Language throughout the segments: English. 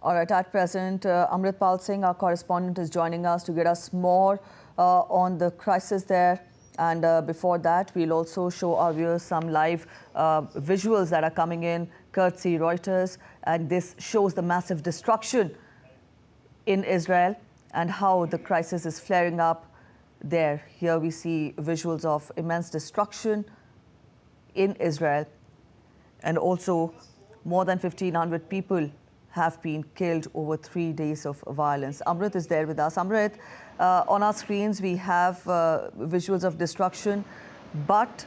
All right, at present, Amritpal Singh, our correspondent, is joining us to get us more on the crisis there. And before that, we'll also show our viewers some live visuals that are coming in, courtesy Reuters. And this shows the massive destruction in Israel and how the crisis is flaring up there. Here we see visuals of immense destruction in Israel, and also more than 1,500 people have been killed over 3 days of violence. Amrit is there with us. Amrit, on our screens we have visuals of destruction, but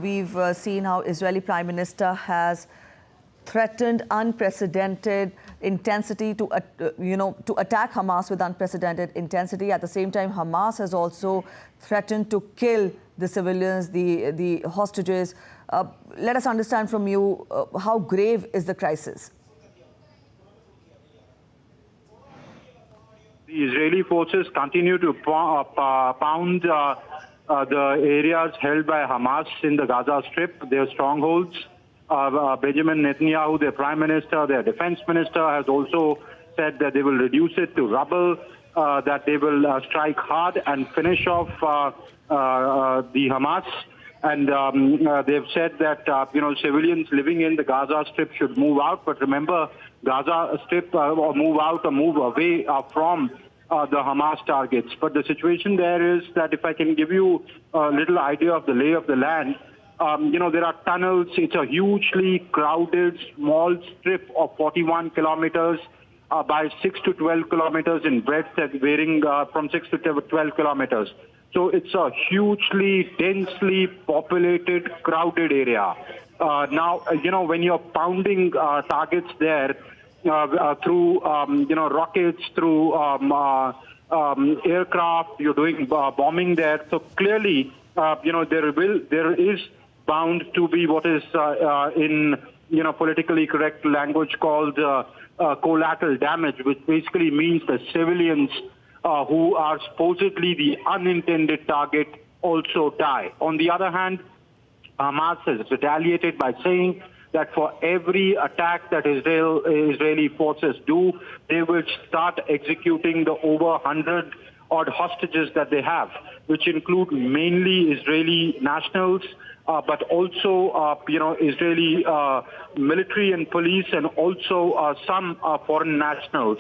we've seen how Israeli Prime Minister has threatened unprecedented intensity to attack Hamas with unprecedented intensity. At the same time, Hamas has also threatened to kill the civilians, the hostages. Let us understand from you, how grave is the crisis? The Israeli forces continue to pound the areas held by Hamas in the Gaza Strip, their strongholds. Benjamin Netanyahu, their prime minister, their defense minister, has also said that they will reduce it to rubble, that they will strike hard and finish off the Hamas. And they've said that, civilians living in the Gaza Strip should move out. But remember, Gaza Strip or move out or move away from the Hamas targets. But the situation there is that, if I can give you a little idea of the lay of the land, there are tunnels. It's a hugely crowded, small strip of 41 kilometers by 6 to 12 kilometers in breadth, varying from 6 to 12 kilometers. So it's a hugely, densely populated, crowded area. Now, when you're pounding targets there through, rockets, through aircraft, you're doing bombing there. So clearly, there is bound to be what is in politically correct language called collateral damage, which basically means the civilians who are supposedly the unintended target also die. On the other hand, Hamas has retaliated by saying that for every attack that Israeli forces do, they will start executing the over 100 odd hostages that they have, which include mainly Israeli nationals, but also, Israeli military and police, and also some foreign nationals.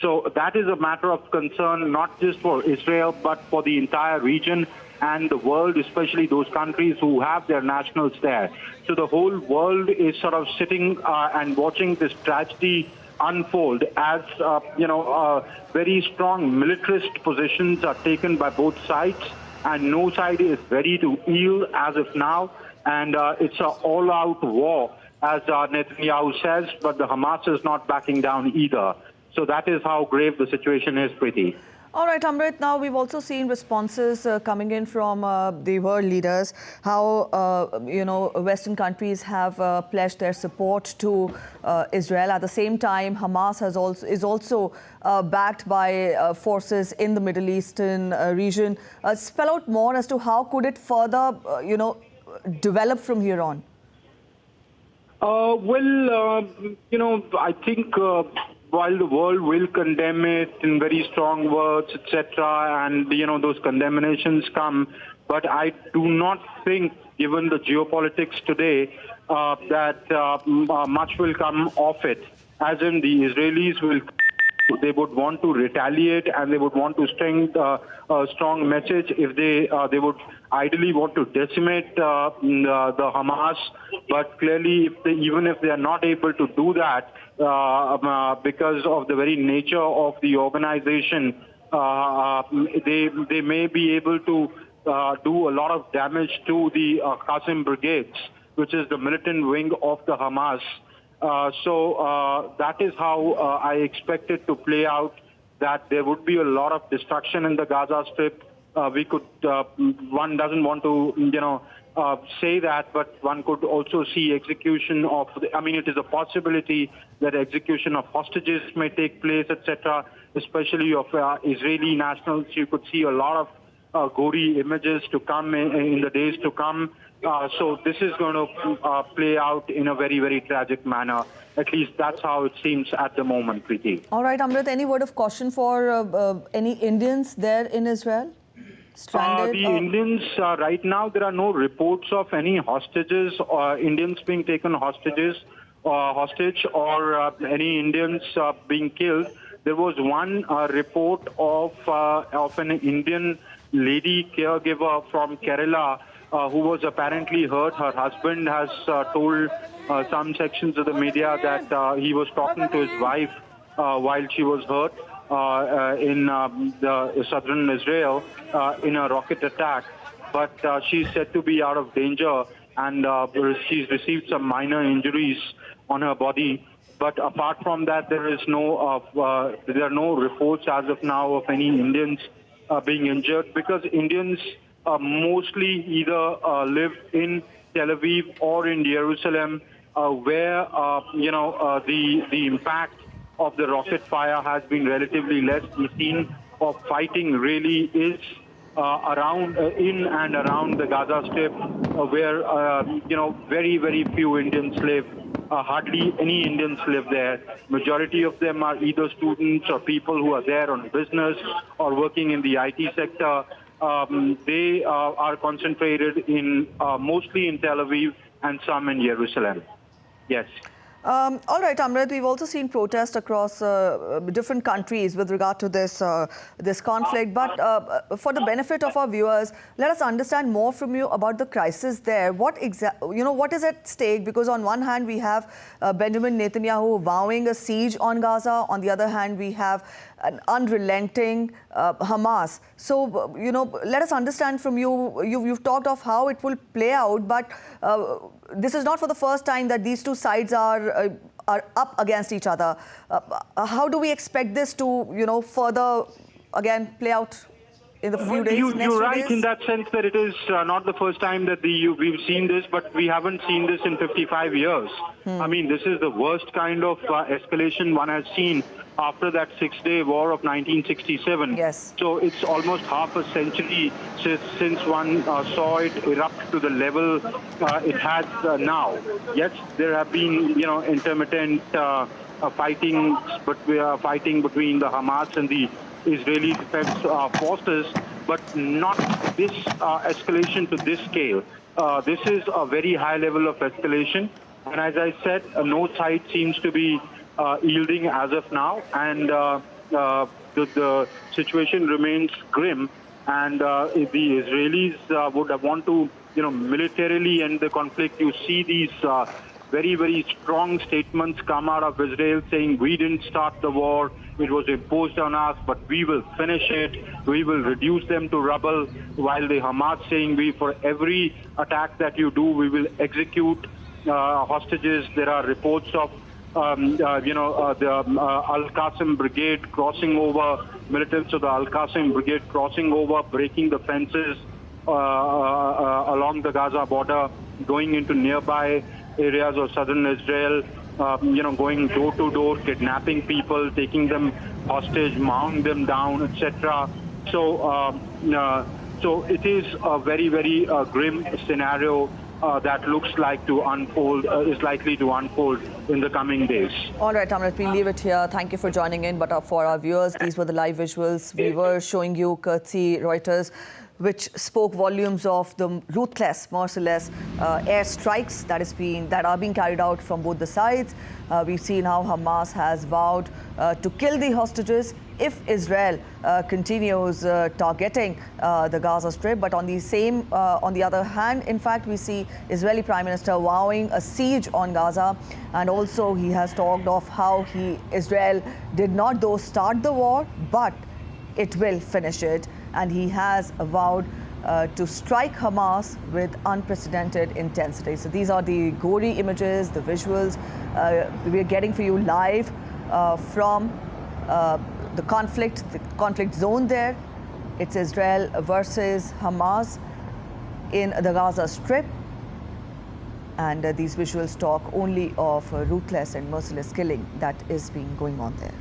So that is a matter of concern, not just for Israel, but for the entire region and the world, especially those countries who have their nationals there. So the whole world is sort of sitting and watching this tragedy unfold as, very strong militarist positions are taken by both sides, and no side is ready to yield as of now. And it's an all-out war, as Netanyahu says, but the Hamas is not backing down either. So that is how grave the situation is, Preeti. All right, Amrit, now we've also seen responses coming in from the world leaders, how, Western countries have pledged their support to Israel. At the same time, Hamas is also backed by forces in the Middle Eastern region. Spell out more as to how could it further, develop from here on? I think while the world will condemn it in very strong words, etc., and, those condemnations come, but I do not think, given the geopolitics today, that much will come off it. As in, the Israelis they would want to retaliate, and they would want to send a strong message. If they would ideally want to decimate the Hamas, but clearly, even if they are not able to do that, because of the very nature of the organization, they may be able to do a lot of damage to the Qasim brigades, which is the militant wing of the Hamas. So that is how I expect it to play out, that there would be a lot of destruction in the Gaza Strip. One doesn't want to, say that, but one could also see execution of, it is a possibility that execution of hostages may take place, etc., especially of Israeli nationals. You could see a lot of gory images to come in the days to come. So this is going to play out in a very, very tragic manner. At least that's how it seems at the moment, Preeti. All right, Amrit, any word of caution for any Indians there in Israel? Stranded? The Indians, right now, there are no reports of any hostages or Indians being taken hostage or any Indians being killed. There was one report of an Indian lady caregiver from Kerala who was apparently hurt. Her husband has told some sections of the media that he was talking to his wife while she was hurt in the southern Israel in a rocket attack. But she's said to be out of danger, and she's received some minor injuries on her body. But apart from that, there are no reports as of now of any Indians being injured, because Indians mostly either live in Tel Aviv or in Jerusalem, where the impact of the rocket fire has been relatively less. The scene of fighting really is in and around the Gaza Strip, where very, very few Indians live. Hardly any Indians live there. Majority of them are either students or people who are there on business or working in the IT sector. They are concentrated mostly in Tel Aviv and some in Jerusalem. Yes. All right, Amrit, we've also seen protests across different countries with regard to this conflict. But for the benefit of our viewers, let us understand more from you about the crisis there. What is at stake? Because on one hand, we have Benjamin Netanyahu vowing a siege on Gaza. On the other hand, we have an unrelenting Hamas. So, let us understand from you. You've talked of how it will play out, but this is not for the first time that these two sides are up against each other. How do we expect this to, further again play out in the few days? You're right in that sense that it is not the first time that we've seen this, but we haven't seen this in 55 years. I mean, this is the worst kind of escalation one has seen after that Six-Day War of 1967. Yes. So it's almost half a century since one saw it erupt to the level it has now. Yes, there have been, intermittent fighting between the Hamas and the Israeli Defense Forces, but not this escalation to this scale. This is a very high level of escalation. And as I said, no side seems to be yielding as of now, and the situation remains grim. And if the Israelis would want to, militarily end the conflict, you see these very, very strong statements come out of Israel saying, we didn't start the war, it was imposed on us, but we will finish it, we will reduce them to rubble, while the Hamas saying, for every attack that you do, we will execute hostages. There are reports of the Al-Qasim Brigade crossing over, militants of the Al-Qasim Brigade crossing over, breaking the fences along the Gaza border, going into nearby areas of southern Israel, going door to door, kidnapping people, taking them hostage, mowing them down, etc. So it is a very, very grim scenario that looks like to unfold, is likely to unfold in the coming days. All right, Amrit, we'll leave it here. Thank you for joining in. But for our viewers, these were the live visuals we were showing you, courtesy Reuters, which spoke volumes of the ruthless, merciless air strikes that are being carried out from both the sides. We've seen how Hamas has vowed to kill the hostages if Israel continues targeting the Gaza Strip. But on the other hand, in fact, we see Israeli Prime Minister vowing a siege on Gaza, and also he has talked of how Israel did not though start the war, but it will finish it. And he has vowed to strike Hamas with unprecedented intensity. So these are the gory images, the visuals we're getting for you live from the conflict zone there. It's Israel versus Hamas in the Gaza Strip. And these visuals talk only of ruthless and merciless killing that is being going on there.